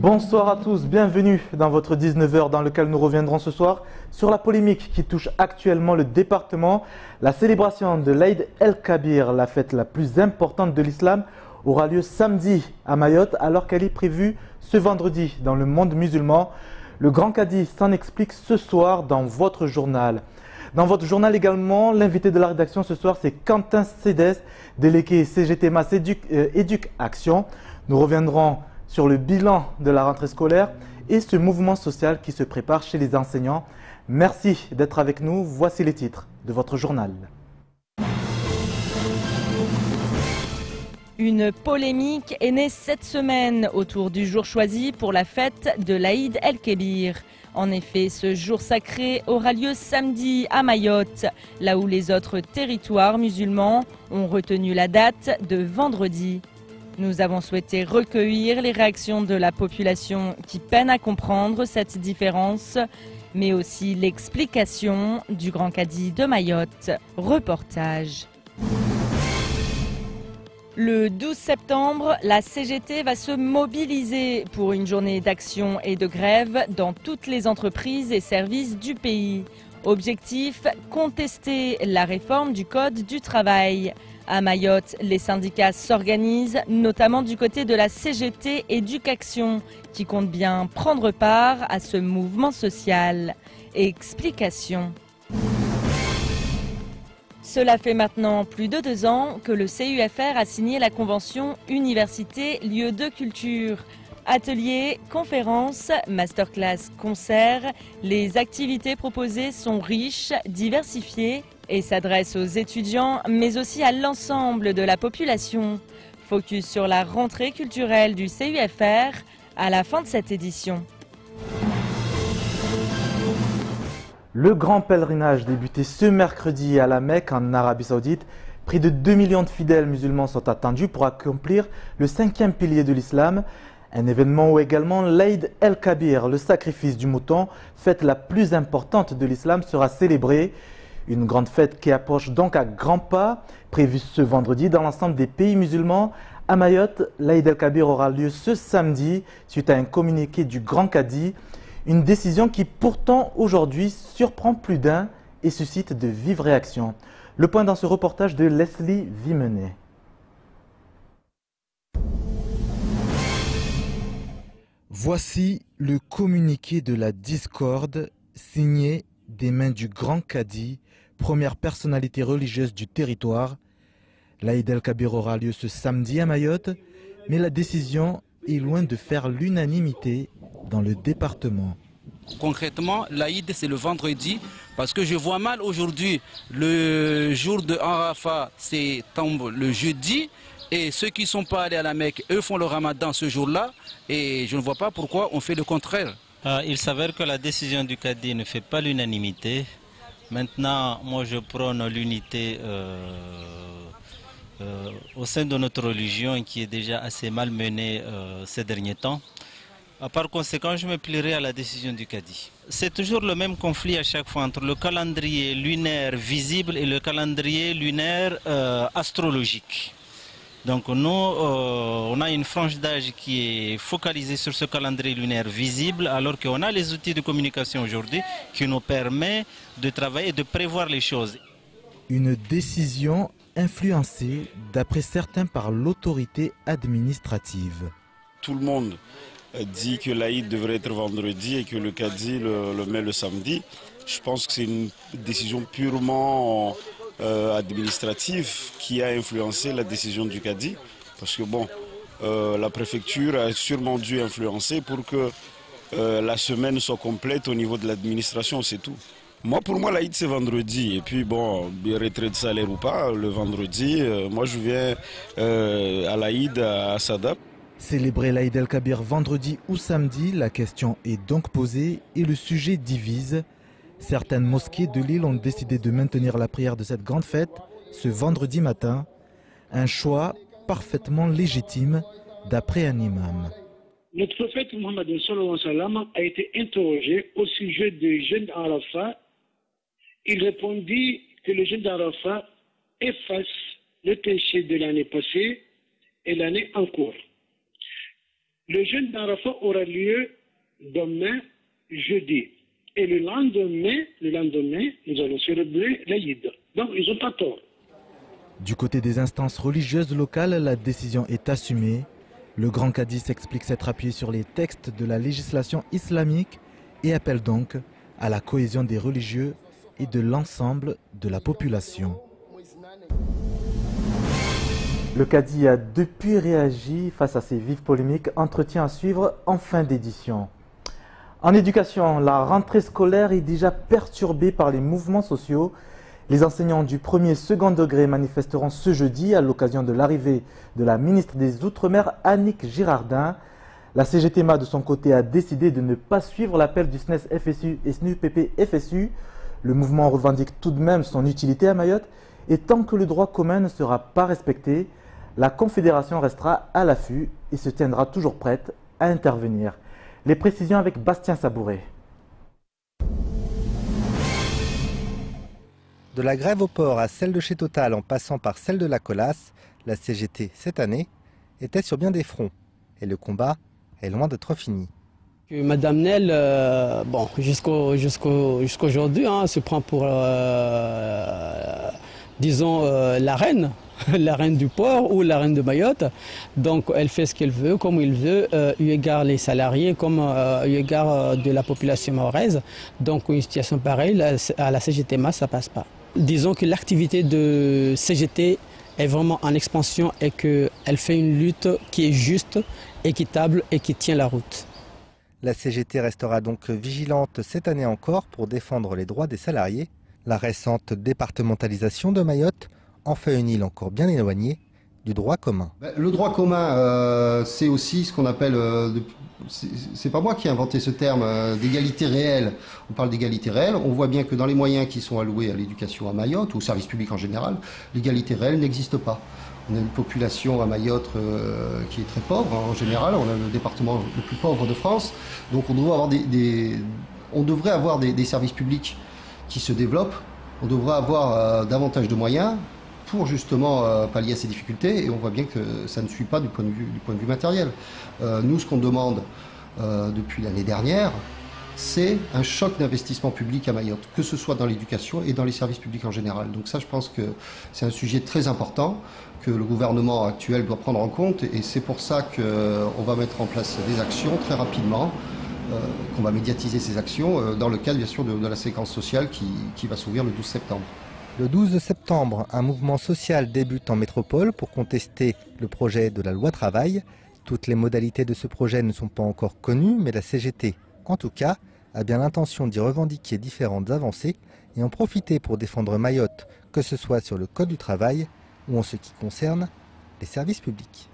Bonsoir à tous, bienvenue dans votre 19h dans lequel nous reviendrons ce soir sur la polémique qui touche actuellement le département. La célébration de l'Aïd el-Kabir, la fête la plus importante de l'islam, aura lieu samedi à Mayotte alors qu'elle est prévue ce vendredi dans le monde musulman. Le Grand Cadi s'en explique ce soir dans votre journal. Dans votre journal également, l'invité de la rédaction ce soir c'est Quentin Cédès, délégué CGT Mass Éduc Action. Nous reviendrons sur le bilan de la rentrée scolaire et ce mouvement social qui se prépare chez les enseignants. Merci d'être avec nous. Voici les titres de votre journal. Une polémique est née cette semaine autour du jour choisi pour la fête de l'Aïd el-Kabir. En effet, ce jour sacré aura lieu samedi à Mayotte, là où les autres territoires musulmans ont retenu la date de vendredi. Nous avons souhaité recueillir les réactions de la population qui peine à comprendre cette différence, mais aussi l'explication du Grand Cadi de Mayotte. Reportage. Le 12 septembre, la CGT va se mobiliser pour une journée d'action et de grève dans toutes les entreprises et services du pays. Objectif, contester la réforme du Code du travail. À Mayotte, les syndicats s'organisent, notamment du côté de la CGT Éducation, qui compte bien prendre part à ce mouvement social. Explication. Cela fait maintenant plus de 2 ans que le CUFR a signé la convention Université Lieu de Culture. Ateliers, conférences, masterclass, concerts, les activités proposées sont riches, diversifiées et s'adressent aux étudiants, mais aussi à l'ensemble de la population. Focus sur la rentrée culturelle du CUFR à la fin de cette édition. Le grand pèlerinage débuté ce mercredi à la Mecque en Arabie Saoudite. Près de 2 millions de fidèles musulmans sont attendus pour accomplir le 5e pilier de l'islam. Un événement où également l'Aïd el-Kabir, le sacrifice du mouton, fête la plus importante de l'islam, sera célébrée. Une grande fête qui approche donc à grands pas, prévue ce vendredi dans l'ensemble des pays musulmans. À Mayotte, l'Aïd el-Kabir aura lieu ce samedi suite à un communiqué du Grand Cadi. Une décision qui pourtant aujourd'hui surprend plus d'un et suscite de vives réactions. Le point dans ce reportage de Leslie Vimenet. Voici le communiqué de la discorde signé des mains du Grand Cadi, première personnalité religieuse du territoire. L'Aïd el-Kabir aura lieu ce samedi à Mayotte, mais la décision est loin de faire l'unanimité dans le département. Concrètement, l'Aïd c'est le vendredi parce que je vois mal aujourd'hui le jour de Arafat tombe le jeudi et ceux qui ne sont pas allés à la Mecque, eux font le ramadan ce jour-là et je ne vois pas pourquoi on fait le contraire. Il s'avère que la décision du Cadi ne fait pas l'unanimité. Maintenant, moi je prône l'unité au sein de notre religion qui est déjà assez malmenée ces derniers temps. Par conséquent, je me plierai à la décision du Cadi. C'est toujours le même conflit à chaque fois entre le calendrier lunaire visible et le calendrier lunaire astrologique. Donc nous, on a une frange d'âge qui est focalisée sur ce calendrier lunaire visible, alors qu'on a les outils de communication aujourd'hui qui nous permettent de travailler et de prévoir les choses. Une décision influencée, d'après certains, par l'autorité administrative. Tout le monde dit que l'Aïd devrait être vendredi et que le Cadi le met le samedi. Je pense que c'est une décision purement administrative qui a influencé la décision du Cadi. Parce que bon, la préfecture a sûrement dû influencer pour que la semaine soit complète au niveau de l'administration, c'est tout. Pour moi, l'Aïd c'est vendredi. Et puis bon, retrait de salaire ou pas, le vendredi, moi je viens à l'Aïd à Sada. Célébrer l'Aïd el-Kabir vendredi ou samedi, la question est donc posée et le sujet divise. Certaines mosquées de l'île ont décidé de maintenir la prière de cette grande fête ce vendredi matin. Un choix parfaitement légitime d'après un imam. Notre prophète Mohammed a été interrogé au sujet du jeûne d'Arafat. Il répondit que le jeûne d'Arafat efface le péché de l'année passée et l'année en cours. Le jeûne d'Arafat aura lieu demain, jeudi. Et le lendemain, nous allons célébrer l'Aïd. Donc, ils n'ont pas tort. Du côté des instances religieuses locales, la décision est assumée. Le Grand Cadi s'explique s'être appuyé sur les textes de la législation islamique et appelle donc à la cohésion des religieux et de l'ensemble de la population. Le Cadi a depuis réagi face à ces vives polémiques. Entretien à suivre en fin d'édition. En éducation, la rentrée scolaire est déjà perturbée par les mouvements sociaux. Les enseignants du premier et second degré manifesteront ce jeudi à l'occasion de l'arrivée de la ministre des Outre-mer, Annick Girardin. La CGTMA de son côté a décidé de ne pas suivre l'appel du SNES FSU et SNUPP FSU. Le mouvement revendique tout de même son utilité à Mayotte et tant que le droit commun ne sera pas respecté, la Confédération restera à l'affût et se tiendra toujours prête à intervenir. Les précisions avec Bastien Sabouret. De la grève au port à celle de chez Total en passant par celle de la Colasse, la CGT cette année était sur bien des fronts et le combat est loin d'être fini. Madame Nel, jusqu'aujourd'hui, se prend pour, la reine. La reine du port ou la reine de Mayotte. Donc elle fait ce qu'elle veut, comme il veut, eu égard les salariés, comme eu égard de la population mahoraise. Donc une situation pareille, à la CGTMA, ça ne passe pas. Disons que l'activité de CGT est vraiment en expansion et qu'elle fait une lutte qui est juste, équitable et qui tient la route. La CGT restera donc vigilante cette année encore pour défendre les droits des salariés. La récente départementalisation de Mayotte en fait une île encore bien éloignée du droit commun. Le droit commun, c'est aussi ce qu'on appelle, c'est pas moi qui ai inventé ce terme, d'égalité réelle. On parle d'égalité réelle, on voit bien que dans les moyens qui sont alloués à l'éducation à Mayotte, ou au service public en général, l'égalité réelle n'existe pas. On a une population à Mayotte qui est très pauvre en général, on a le département le plus pauvre de France, donc on devrait avoir des services publics qui se développent, on devrait avoir davantage de moyens pour justement pallier à ces difficultés, et on voit bien que ça ne suit pas du point de vue matériel. Nous, ce qu'on demande depuis l'année dernière, c'est un choc d'investissement public à Mayotte, que ce soit dans l'éducation et dans les services publics en général. Donc ça, je pense que c'est un sujet très important que le gouvernement actuel doit prendre en compte, et c'est pour ça qu'on va mettre en place des actions très rapidement, qu'on va médiatiser ces actions dans le cadre bien sûr de la séquence sociale qui va s'ouvrir le 12 septembre. Le 12 septembre, un mouvement social débute en métropole pour contester le projet de la loi travail. Toutes les modalités de ce projet ne sont pas encore connues, mais la CGT, en tout cas, a bien l'intention d'y revendiquer différentes avancées et en profiter pour défendre Mayotte, que ce soit sur le code du travail ou en ce qui concerne les services publics.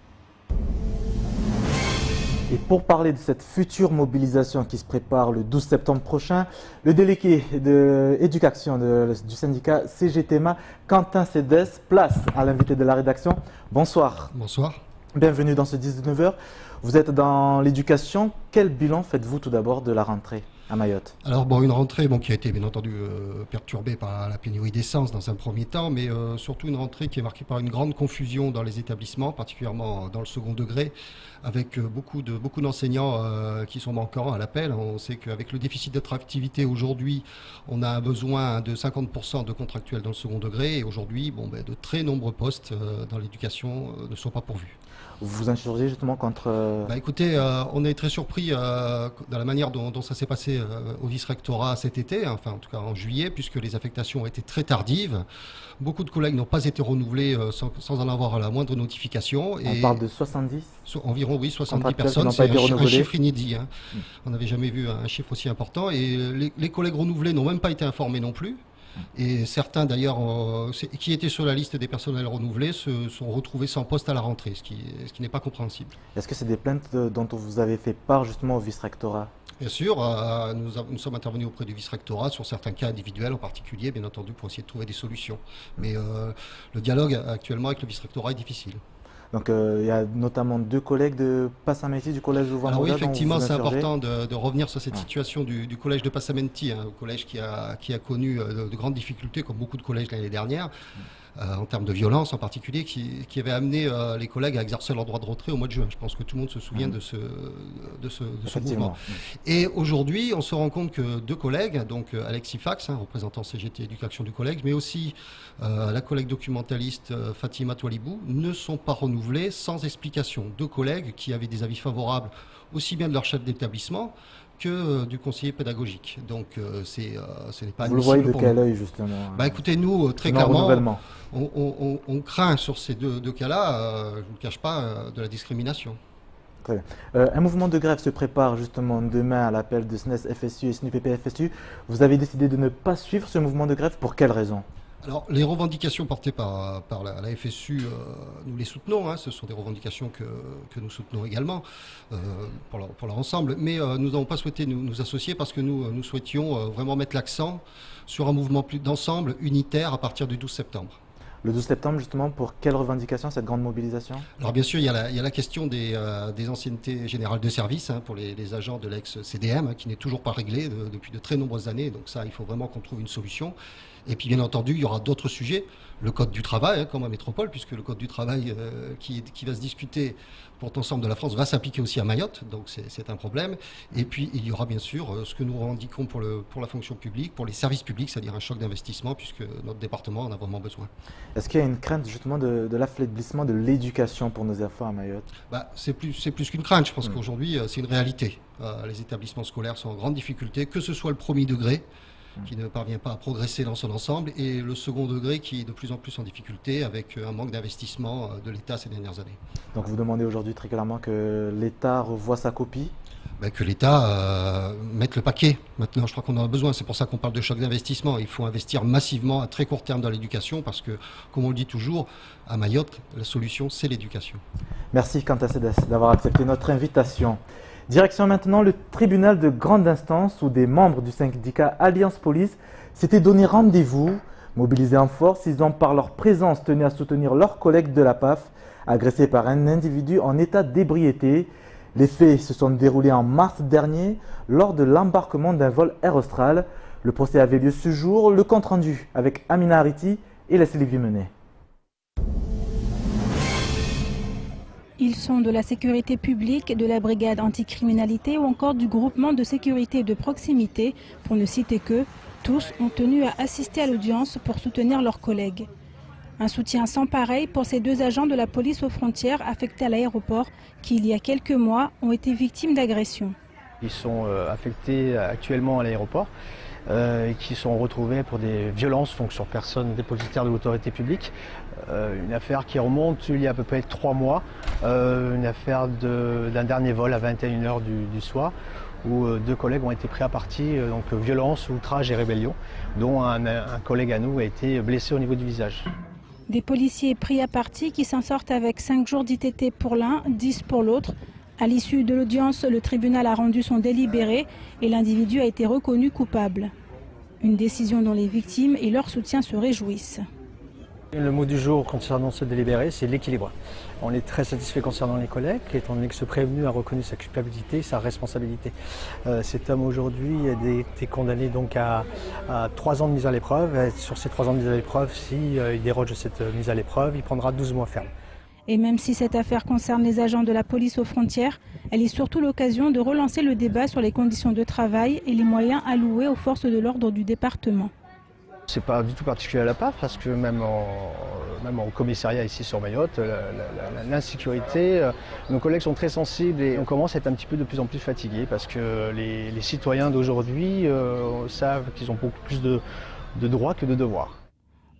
Et pour parler de cette future mobilisation qui se prépare le 12 septembre prochain, le délégué de éducation du syndicat CGTMA, Quentin Cédès, place à l'invité de la rédaction. Bonsoir. Bonsoir. Bienvenue dans ce 19h. Vous êtes dans l'éducation. Quel bilan faites-vous tout d'abord de la rentrée à Mayotte? Alors une rentrée qui a été bien entendu perturbée par la pénurie d'essence dans un premier temps, mais surtout une rentrée qui est marquée par une grande confusion dans les établissements, particulièrement dans le second degré, avec beaucoup d'enseignants qui sont manquants à l'appel. On sait qu'avec le déficit d'attractivité aujourd'hui, on a un besoin de 50% de contractuels dans le second degré, et aujourd'hui, de très nombreux postes dans l'éducation ne sont pas pourvus. Vous vous insurgez justement contre... Écoutez, on est très surpris dans la manière dont ça s'est passé au vice-rectorat cet été, enfin en tout cas en juillet, puisque les affectations ont été très tardives. Beaucoup de collègues n'ont pas été renouvelés sans en avoir la moindre notification. On parle de 70 ? Environ, oui, 70 personnes, c'est un chiffre inédit. On n'avait jamais vu un chiffre aussi important, et les collègues renouvelés n'ont même pas été informés non plus. Et certains d'ailleurs qui étaient sur la liste des personnels renouvelés se sont retrouvés sans poste à la rentrée, ce qui n'est pas compréhensible. Est-ce que c'est des plaintes dont vous avez fait part justement au vice-rectorat? Bien sûr, nous sommes intervenus auprès du vice-rectorat sur certains cas individuels en particulier, bien entendu, pour essayer de trouver des solutions. Mais le dialogue actuellement avec le vice-rectorat est difficile. Donc il y a notamment 2 collègues de Passamenti du collège de Ouvandougla. Alors oui, effectivement, c'est important de revenir sur cette situation du collège de Passamenti, un collège qui a connu de grandes difficultés, comme beaucoup de collèges l'année dernière. en termes de violence en particulier, qui avait amené les collègues à exercer leur droit de retrait au mois de juin. Je pense que tout le monde se souvient de ce mouvement. Et aujourd'hui, on se rend compte que deux collègues, donc Alexis Fax, représentant CGT Éducation du collège, mais aussi la collègue documentaliste Fatima Toualibou, ne sont pas renouvelés sans explication. Deux collègues qui avaient des avis favorables aussi bien de leur chef d'établissement que du conseiller pédagogique. Donc ce n'est pas... Vous le voyez de quel œil justement? Écoutez, nous, très clairement, on craint sur ces deux cas-là, je ne vous cache pas, de la discrimination. Très bien. Un mouvement de grève se prépare justement demain à l'appel de SNES FSU et SNUPP FSU. Vous avez décidé de ne pas suivre ce mouvement de grève, pour quelle raison? Alors, les revendications portées par la FSU, nous les soutenons. Ce sont des revendications que nous soutenons également pour leur ensemble. Mais nous n'avons pas souhaité nous associer parce que nous souhaitions vraiment mettre l'accent sur un mouvement d'ensemble unitaire à partir du 12 septembre. Le 12 septembre, justement, pour quelle revendication, cette grande mobilisation? Alors bien sûr, il y a la question des anciennetés générales de service pour les agents de l'ex-CDM, qui n'est toujours pas réglée depuis de très nombreuses années. Donc ça, il faut vraiment qu'on trouve une solution. Et puis bien entendu, il y aura d'autres sujets, le code du travail, comme à Métropole, puisque le code du travail qui va se discuter pour l'ensemble de la France va s'appliquer aussi à Mayotte, donc c'est un problème. Et puis il y aura bien sûr ce que nous revendiquons pour la fonction publique, pour les services publics, c'est-à-dire un choc d'investissement, puisque notre département en a vraiment besoin. Est-ce qu'il y a une crainte justement de l'affaiblissement de l'éducation pour nos enfants à Mayotte? C'est plus qu'une crainte, je pense qu'aujourd'hui c'est une réalité. Les établissements scolaires sont en grande difficulté, que ce soit le premier degré, qui ne parvient pas à progresser dans son ensemble, et le second degré qui est de plus en plus en difficulté avec un manque d'investissement de l'État ces dernières années. Donc vous demandez aujourd'hui très clairement que l'État revoie sa copie? Que l'État mette le paquet. Maintenant, je crois qu'on en a besoin. C'est pour ça qu'on parle de choc d'investissement. Il faut investir massivement à très court terme dans l'éducation parce que, comme on le dit toujours, à Mayotte, la solution, c'est l'éducation. Merci Quentin Cédès d'avoir accepté notre invitation. Direction maintenant le tribunal de grande instance où des membres du syndicat Alliance Police s'étaient donné rendez-vous. Mobilisés en force, ils ont par leur présence tenu à soutenir leurs collègues de la PAF, agressés par un individu en état d'ébriété. Les faits se sont déroulés en mars dernier lors de l'embarquement d'un vol Air Austral. Le procès avait lieu ce jour, le compte-rendu avec Amina Hariti et Leslie Vimenet. Ils sont de la sécurité publique, de la brigade anticriminalité ou encore du groupement de sécurité de proximité, pour ne citer que, tous ont tenu à assister à l'audience pour soutenir leurs collègues. Un soutien sans pareil pour ces deux agents de la police aux frontières affectés à l'aéroport qui, il y a quelques mois, ont été victimes d'agressions. Ils sont affectés actuellement à l'aéroport, qui sont retrouvés pour des violences donc sur personnes dépositaires de l'autorité publique. Une affaire qui remonte il y a à peu près 3 mois, une affaire d'un dernier vol à 21 h du soir, où 2 collègues ont été pris à partie, donc violence, outrage et rébellion, dont un collègue à nous a été blessé au niveau du visage. Des policiers pris à partie qui s'en sortent avec 5 jours d'ITT pour l'un, 10 pour l'autre. À l'issue de l'audience, le tribunal a rendu son délibéré et l'individu a été reconnu coupable. Une décision dont les victimes et leur soutien se réjouissent. Le mot du jour concernant ce délibéré, c'est l'équilibre. On est très satisfait concernant les collègues, étant donné que ce prévenu a reconnu sa culpabilité et sa responsabilité. Cet homme aujourd'hui a été condamné donc à 3 ans de mise à l'épreuve. Sur ces 3 ans de mise à l'épreuve, s'il déroge de cette mise à l'épreuve, il prendra 12 mois ferme. Et même si cette affaire concerne les agents de la police aux frontières, elle est surtout l'occasion de relancer le débat sur les conditions de travail et les moyens alloués aux forces de l'ordre du département. C'est pas du tout particulier à la PAF parce que même au commissariat ici sur Mayotte, l'insécurité, nos collègues sont très sensibles et on commence à être un petit peu de plus en plus fatigués parce que les citoyens d'aujourd'hui savent qu'ils ont beaucoup plus de droits que de devoirs.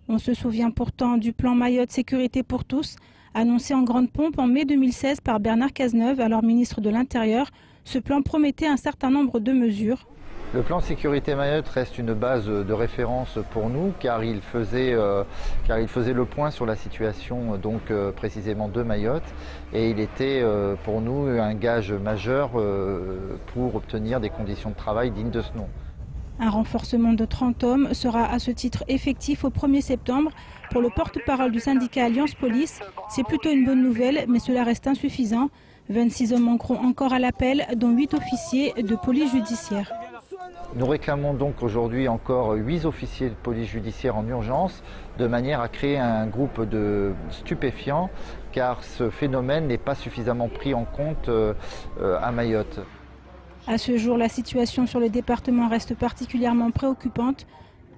On se souvient pourtant du plan Mayotte Sécurité pour tous, annoncé en grande pompe en mai 2016 par Bernard Cazeneuve, alors ministre de l'Intérieur. Ce plan promettait un certain nombre de mesures. Le plan Sécurité Mayotte reste une base de référence pour nous car il faisait le point sur la situation précisément de Mayotte et il était pour nous un gage majeur pour obtenir des conditions de travail dignes de ce nom. Un renforcement de 30 hommes sera à ce titre effectif au 1er septembre. Pour le porte-parole du syndicat Alliance Police, c'est plutôt une bonne nouvelle, mais cela reste insuffisant. 26 hommes manqueront encore à l'appel, dont 8 officiers de police judiciaire. Nous réclamons donc aujourd'hui encore 8 officiers de police judiciaire en urgence, de manière à créer un groupe de stupéfiants, car ce phénomène n'est pas suffisamment pris en compte à Mayotte. À ce jour, la situation sur le département reste particulièrement préoccupante.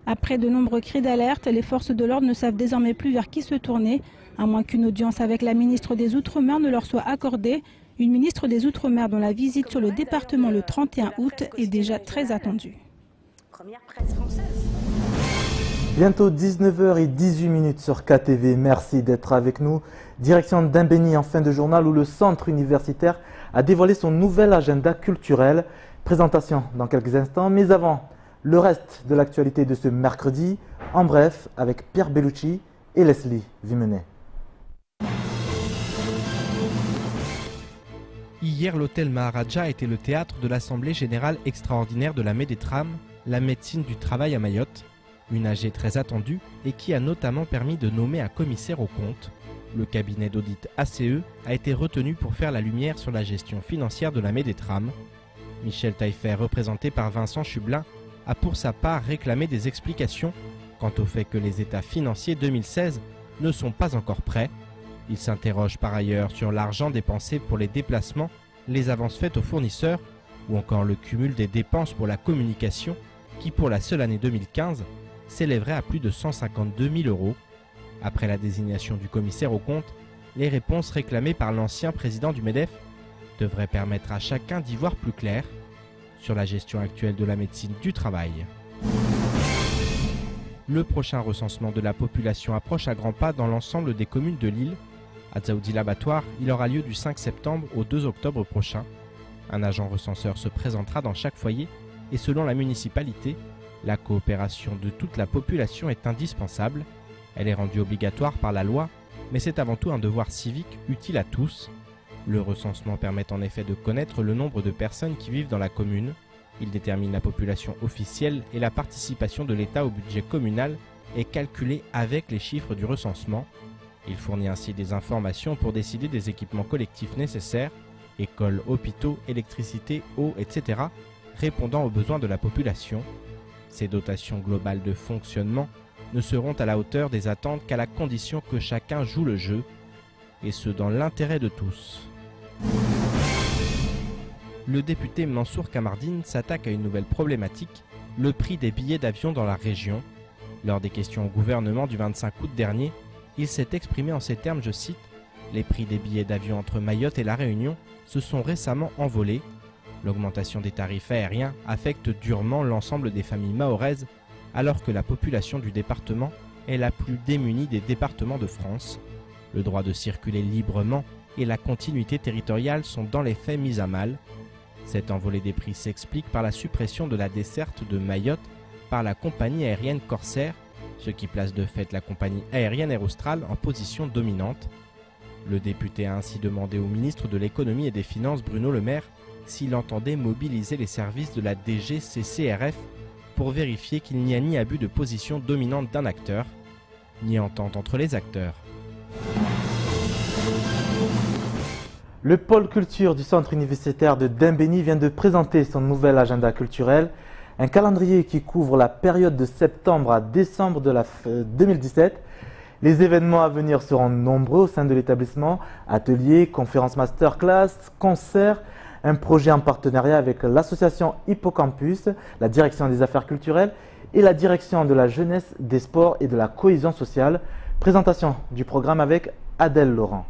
Après de nombreux cris d'alerte, les forces de l'ordre ne savent désormais plus vers qui se tourner, à moins qu'une audience avec la ministre des Outre-mer ne leur soit accordée. Une ministre des Outre-mer dont la visite sur le département le 31 août est déjà très attendue. Première presse française. Bientôt 19h18 sur KTV. Merci d'être avec nous. Direction d'Imbéni en fin de journal où le centre universitaire a dévoilé son nouvel agenda culturel. Présentation dans quelques instants, mais avant, le reste de l'actualité de ce mercredi, en bref, avec Pierre Bellucci et Leslie Vimenet. Hier, l'hôtel Maharaja était le théâtre de l'Assemblée générale extraordinaire de la Médétrame, la médecine du travail à Mayotte, une AG très attendue et qui a notamment permis de nommer un commissaire aux comptes. Le cabinet d'audit ACE a été retenu pour faire la lumière sur la gestion financière de la Médétrame. Michel Taillefer, représenté par Vincent Chublin, a pour sa part réclamé des explications quant au fait que les états financiers 2016 ne sont pas encore prêts. Il s'interroge par ailleurs sur l'argent dépensé pour les déplacements, les avances faites aux fournisseurs ou encore le cumul des dépenses pour la communication qui pour la seule année 2015 s'élèverait à plus de 152 000 €. Après la désignation du commissaire aux comptes, les réponses réclamées par l'ancien président du MEDEF devraient permettre à chacun d'y voir plus clair sur la gestion actuelle de la médecine du travail. Le prochain recensement de la population approche à grands pas dans l'ensemble des communes de l'île. À Dzaoudi l'abattoir, il aura lieu du 5 septembre au 2 octobre prochain. Un agent recenseur se présentera dans chaque foyer et selon la municipalité, la coopération de toute la population est indispensable. Elle est rendue obligatoire par la loi, mais c'est avant tout un devoir civique utile à tous. Le recensement permet en effet de connaître le nombre de personnes qui vivent dans la commune. Il détermine la population officielle et la participation de l'État au budget communal est calculée avec les chiffres du recensement. Il fournit ainsi des informations pour décider des équipements collectifs nécessaires, écoles, hôpitaux, électricité, eau, etc., répondant aux besoins de la population. Ces dotations globales de fonctionnement ne seront à la hauteur des attentes qu'à la condition que chacun joue le jeu, et ce dans l'intérêt de tous. Le député Mansour Kamardine s'attaque à une nouvelle problématique, le prix des billets d'avion dans la région. Lors des questions au gouvernement du 25 août dernier, il s'est exprimé en ces termes, je cite, « Les prix des billets d'avion entre Mayotte et La Réunion se sont récemment envolés. L'augmentation des tarifs aériens affecte durement l'ensemble des familles mahoraises, alors que la population du département est la plus démunie des départements de France. Le droit de circuler librement et la continuité territoriale sont dans les faits mis à mal. Cette envolée des prix s'explique par la suppression de la desserte de Mayotte par la compagnie aérienne Corsair, ce qui place de fait la compagnie aérienne Air Austral en position dominante. Le député a ainsi demandé au ministre de l'économie et des finances Bruno Le Maire s'il entendait mobiliser les services de la DGCCRF pour vérifier qu'il n'y a ni abus de position dominante d'un acteur, ni entente entre les acteurs. Le pôle culture du centre universitaire de Dimbéni vient de présenter son nouvel agenda culturel, un calendrier qui couvre la période de septembre à décembre de 2017. Les événements à venir seront nombreux au sein de l'établissement, ateliers, conférences masterclass, concerts, un projet en partenariat avec l'association Hippocampus, la direction des affaires culturelles et la direction de la jeunesse, des sports et de la cohésion sociale. Présentation du programme avec Adèle Laurent.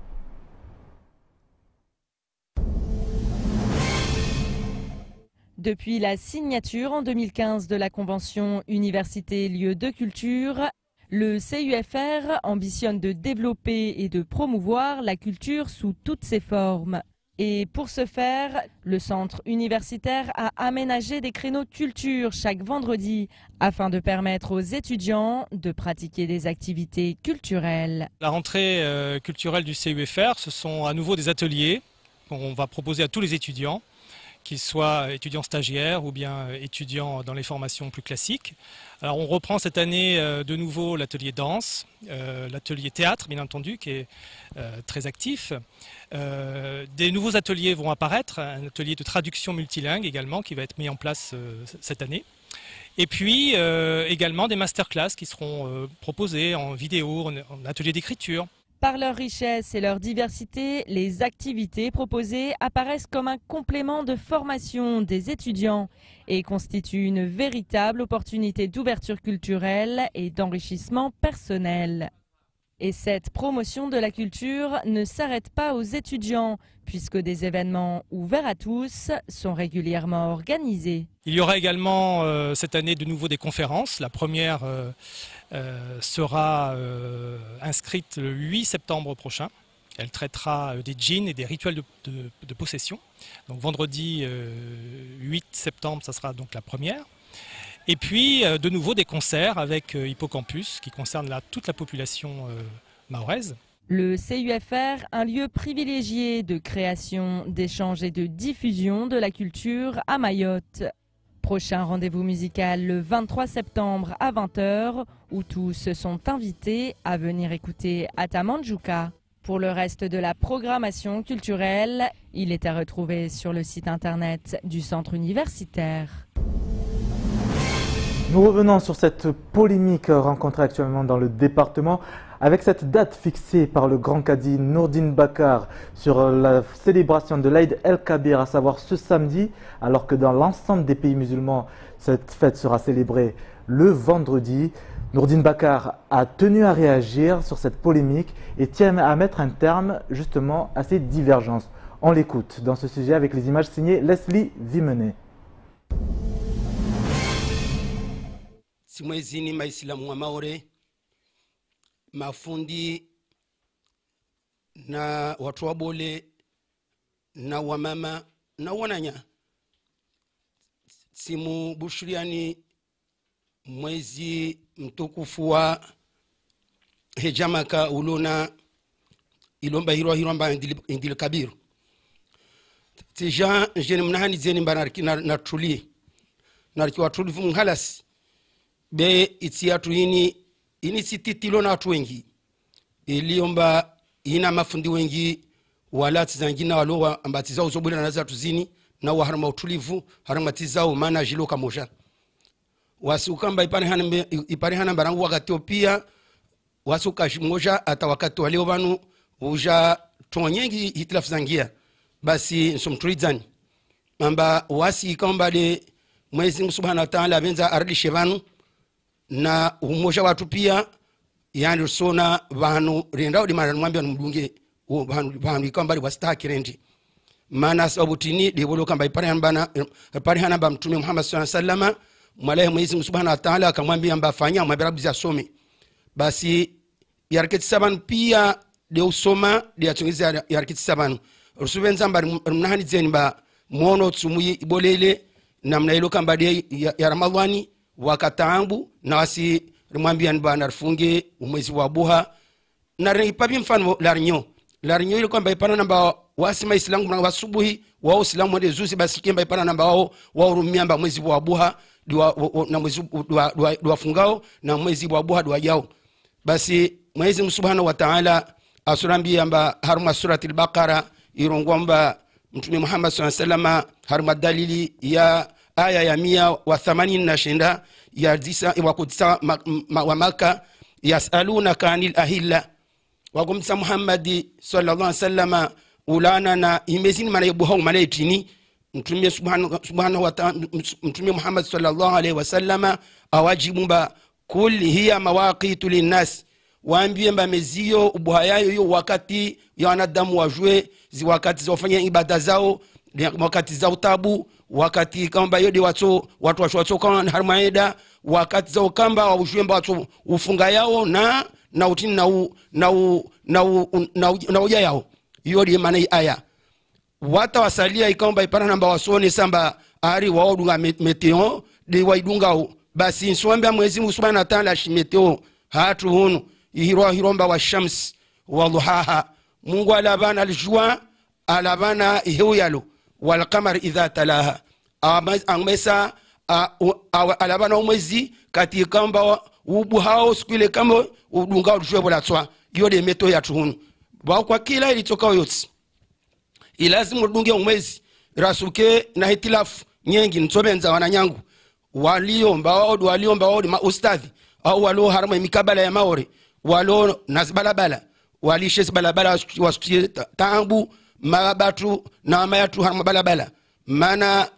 Depuis la signature en 2015 de la Convention Université Lieux de Culture, le CUFR ambitionne de développer et de promouvoir la culture sous toutes ses formes. Et pour ce faire, le centre universitaire a aménagé des créneaux culture chaque vendredi afin de permettre aux étudiants de pratiquer des activités culturelles. La rentrée culturelle du CUFR, ce sont à nouveau des ateliers qu'on va proposer à tous les étudiants, qu'ils soient étudiants stagiaires ou bien étudiants dans les formations plus classiques. Alors on reprend cette année de nouveau l'atelier danse, l'atelier théâtre bien entendu qui est très actif. Des nouveaux ateliers vont apparaître, un atelier de traduction multilingue également qui va être mis en place cette année. Et puis également des masterclass qui seront proposées en vidéo, en atelier d'écriture. Par leur richesse et leur diversité, les activités proposées apparaissent comme un complément de formation des étudiants et constituent une véritable opportunité d'ouverture culturelle et d'enrichissement personnel. Et cette promotion de la culture ne s'arrête pas aux étudiants, puisque des événements ouverts à tous sont régulièrement organisés. Il y aura également cette année de nouveau des conférences. La première sera inscrite le 8 septembre prochain. Elle traitera des djinns et des rituels de possession. Donc vendredi 8 septembre, ça sera donc la première. Et puis de nouveau des concerts avec Hippocampus qui concernent toute la population mahoraise. Le CUFR, un lieu privilégié de création, d'échange et de diffusion de la culture à Mayotte. Prochain rendez-vous musical le 23 septembre à 20h où tous sont invités à venir écouter Atamanjuka. Pour le reste de la programmation culturelle, il est à retrouver sur le site internet du centre universitaire. Nous revenons sur cette polémique rencontrée actuellement dans le département avec cette date fixée par le grand cadi Nourdine Bakar sur la célébration de l'Aïd el-Kabir, à savoir ce samedi, alors que dans l'ensemble des pays musulmans, cette fête sera célébrée le vendredi. Nourdine Bakar a tenu à réagir sur cette polémique et tient à mettre un terme justement à ces divergences. On l'écoute dans ce sujet avec les images signées Leslie Vimenet. Simwezini maislamu wa Maore, mafundi na watu wa bole na wamama na wananya simu bushuriani mwezi mtukufu wa hejamaka ulona ilomba hiromba indil kabir tija jeni mnahani zeni mbanarki na truli narki wa truli vum halas be itiatu ini sititilo na watu wengi iliomba ina mafundi wengi wala tizangina walowa ambatiza uzobule na za tuzini na waharma utulivu harma tizao maana jilo kamoja wasukamba ipare hana barangu wakati pia wasuka moja ata wakati waleo banu uja tonyengi hitlaf zangia basi nsumtulizani amba wasi kamba de Mwenyezi Subhanahu wa Ta'ala benza arlishe banu na umoja watu pia yani sona banu renda udi mara mwambia mdunge banu kamba wastaki rendi maana sababu tini debolo kamba ipare hana ba mtume Muhammad sallallahu alaihi wasallam mwalahi Mwenyezi Subhanahu wa Ta'ala akamwambia mbafanya mwabirabu za some basi yarketi saban pia de usoma de atungiza yarketi saban rusubenza mbari mnahani zeni ba mono tsumuyi ibolele namna ilo kamba de ya Ramadhani wakatambu na wasi rimwambia bana rufunge umwezi wa buha na ripabi mfano larinyo ile kwamba ipana namba wasi maislamu na wasubuhi wao islamu de zusi basi kimba ipana namba wao rumiamba mwezi wa buha na mwezi wa fungao na mwezi wa buha dua yao basi Mwenyezi Subhanahu wa Ta'ala asurambia amba haruma surati al-Baqara irongwamba mtume Muhammad sallallahu alaihi wasallam haruma dalili ya aya ya 180 ya disa wa kutsa wa Maka yasalunaka anil ahilla wa kumsa Muhammad sallallahu alaihi wasallam ulana na imezini maana yabuha malaitini mtume subhanahu wa ta'ala mtume Muhammad sallallahu alaihi wasallam awajibumba kul hiya mawaqitu linnas waambie mba mezio ubuhayayo hiyo wakati ya wanadamu wajue zi wakati za kufanya ibada zao wakati za utabu wakati kamba yodi watu kama harmaeda wakati za kamba wajue mba watu ufunga yao na utini na uja yao yodi maana aya wata wasalia ikamba ipana namba wasone samba ari waodunga meteo de waidunga basi nsombe Mwenyezi Mungu Subhanahu wa Ta'ala shimeteo hatu hunu hiromba wa shams wa duhaha Mungu alabana aljua alabana hiwyalo wal qamar idha talaha amesa alabana umwezi kati kamba ubuhao sikile kama udunga ushwe la tswa yode meto ya tuhunu ba kwa kila ilitoka yote ilazimu udunge umwezi rasuke na hitilafu nyengi nsobenza wananyangu waliomba wodi maustadhi au walo harma mikabala ya maore walo nasbalabala walishe balabala wasutie tambu mabatu na mayatu harma balabala mana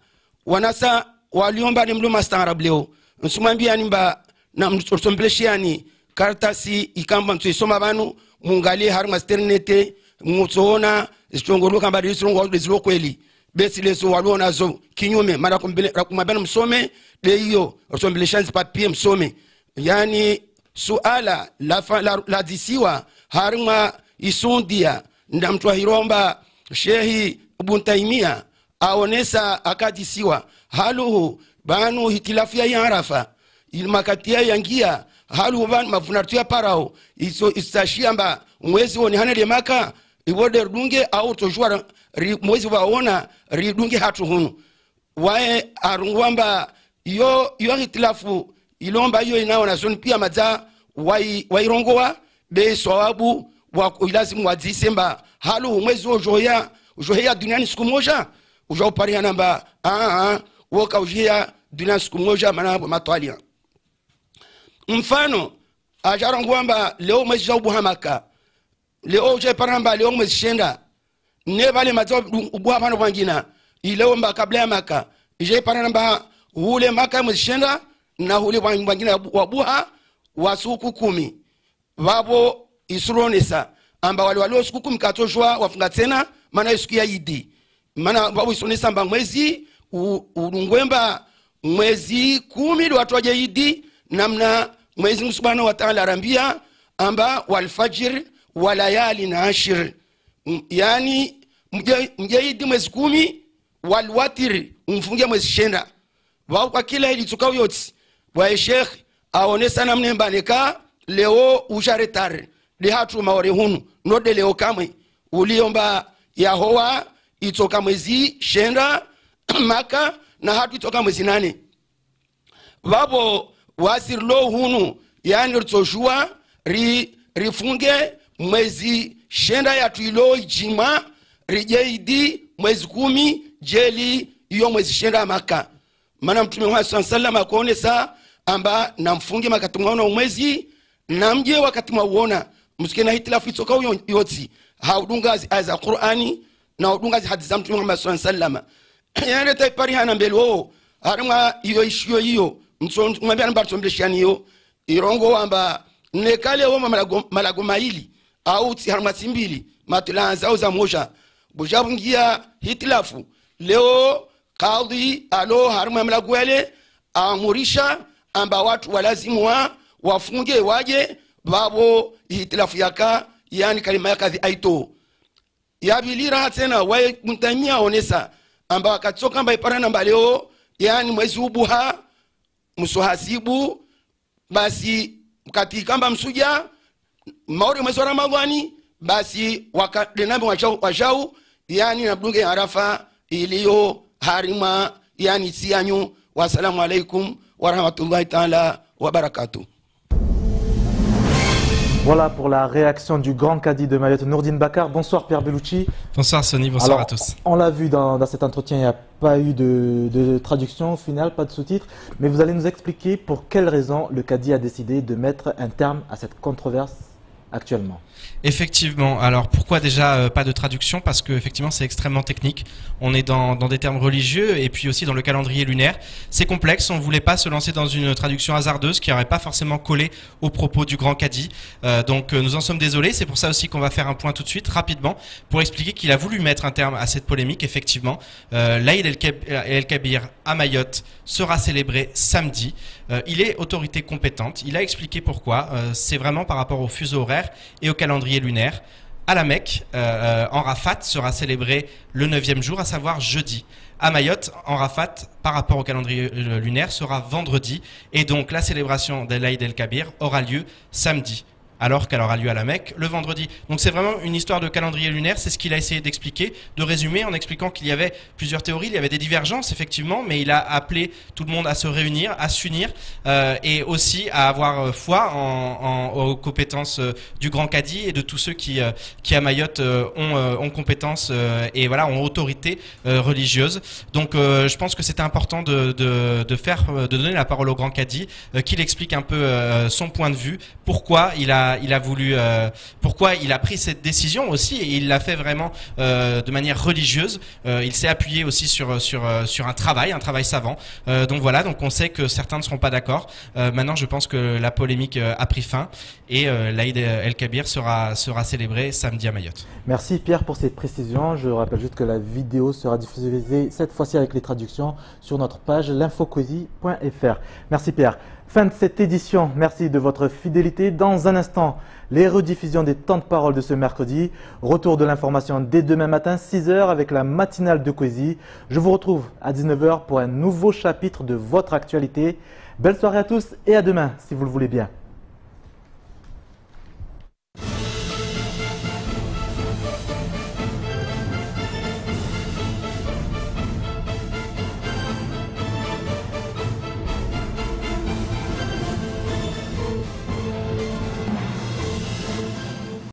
wanasa waliomba ni mluma staarab leo nsumambia nimba na msombeleshiani kartasi ikamba msoma banu mungali harma sternete mutsoona zitongolo kamba zilongo kweli besi leso walona zo kinyume mara kumabana msome leyo msombeleshanzi papie msome yani suala la disiwa harma isundia ndamtwa hiromba shehi Ibn Taimia aonesa akadisiwa haluhu banu hitilafia ya Arafa ilmakatia yangia haluhu banu mavunartu ya parao iso istashiamba mwezi woni hanele maka iwode rdunge au tojua mwezi waona ridunge hatu hunu wae arungwamba yo hitilafu ilomba hiyo inaona zoni pia maza wairongoa be sawabu wa ilazimu wa Disemba halu mwezi ujohea duniani siku moja ujopari namba woka ujia duniani siku moja manabo matwalia mfano ajarongwamba leo mwezi jaubu hamaka leo uje paramba leo mwezi shenda ne vale mazo ubuha pano wangina ileo mba kabla ya maka ije paramba hule maka mwezi shenda na hule wangina wabuha wasuku 10 wabo isuronesa amba wale siku 10 katoshwa wafunga tena mana isiku ya Idi mana wabo isonesa amba mwezi ungwemba mwezi 10 watu waje Idi namna mwezi subhanahu wa ta'ala arambia amba walfajr walayali na ashir yani mje Idi mwezi 10 walwatiri mfunge mwezi shenda wao kwa kila ili tukao yote wa sheikh aonesa namne mbaneka leo usharetare de hatu maore hunu no de leo kamwe uliomba yahowa itoka mwezi shenda maka na hatu itoka mwezi 8 wabo wasirlo hunu yani ritoshua rifunge mwezi shenda ya tuilo jima rijeidi mwezi 10 jeli iyo mwezi shenda maka mana mtume wa sallallahu akonesa amba namfunge makati mwaona umwezi na mje wakati mwauona msikena hitilafu itoka yoti haudungazi aya Qur'ani na udungazi hadithi za mtume Muhammad sallallahu alaihi wasallam yani taipari hana mbelo harma iyo ishio hiyo mwambia namba tumbleshani hiyo irongo amba nekale woma malago maili au harma simbili matulanza au za moja bujabungia hitilafu leo kadhi alo harma malago yale amurisha amba watu walazimu wafunge waje babo hitilafu yaka yani kalima yaka aito yabilira tena wae mtamia onesa amba wakatoka amba ipara namba leo yani mwezi ubuha msuhasibu basi mkatika amba msuja maori mwezi wa Ramadhani basi wakadenambi wajau yani nabdunge Arafa iliyo harima yani sianyu. Wassalamu alaikum wa rahmatullahi ta'ala wa barakatuh. Voilà pour la réaction du grand cadi de Mayotte, Nourdine Bakar. Bonsoir Pierre Bellucci. Bonsoir Sonny, bonsoir. Alors, à tous. On l'a vu dans cet entretien, il n'y a pas eu de traduction au final, pas de sous-titres. Mais vous allez nous expliquer pour quelles raisons le cadi a décidé de mettre un terme à cette controverse actuellement. Effectivement. Alors pourquoi déjà pas de traduction? Parce que effectivement c'est extrêmement technique. On est dans des termes religieux et puis aussi dans le calendrier lunaire. C'est complexe. On ne voulait pas se lancer dans une traduction hasardeuse qui n'aurait pas forcément collé aux propos du grand cadi. Donc nous en sommes désolés. C'est pour ça aussi qu'on va faire un point tout de suite, rapidement, pour expliquer qu'il a voulu mettre un terme à cette polémique. Effectivement, l'Aïd el-Kabir à Mayotte sera célébré samedi. Il est autorité compétente. Il a expliqué pourquoi. C'est vraiment par rapport au fuseau horaire et au calendrier lunaire. À la Mecque, en Rafat, sera célébré le 9e jour, à savoir jeudi. À Mayotte, en Rafat, par rapport au calendrier lunaire, sera vendredi. Et donc la célébration de l'Aïd el-Kabir aura lieu samedi. alors qu'elle aura lieu à la Mecque le vendredi. Donc c'est vraiment une histoire de calendrier lunaire, c'est ce qu'il a essayé d'expliquer, de résumer en expliquant qu'il y avait plusieurs théories, il y avait des divergences effectivement, mais il a appelé tout le monde à se réunir, à s'unir et aussi à avoir foi aux compétences du Grand Cadi et de tous ceux qui à Mayotte ont compétences et voilà, ont autorité religieuse. Donc je pense que c'était important de donner la parole au Grand Cadi, qu'il explique un peu son point de vue, pourquoi il a pris cette décision aussi, et il l'a fait vraiment de manière religieuse. Il s'est appuyé aussi sur un travail savant. Donc voilà, donc on sait que certains ne seront pas d'accord. Maintenant, je pense que la polémique a pris fin et l'Aïd El-Kabir sera célébré samedi à Mayotte. Merci Pierre pour ces précisions. Je rappelle juste que la vidéo sera diffusée cette fois-ci avec les traductions sur notre page l'infocozy.fr. Merci Pierre. Fin de cette édition, merci de votre fidélité. Dans un instant, les rediffusions des temps de parole de ce mercredi. Retour de l'information dès demain matin, 6 h avec la matinale de Cozy. Je vous retrouve à 19 h pour un nouveau chapitre de votre actualité. Belle soirée à tous et à demain si vous le voulez bien.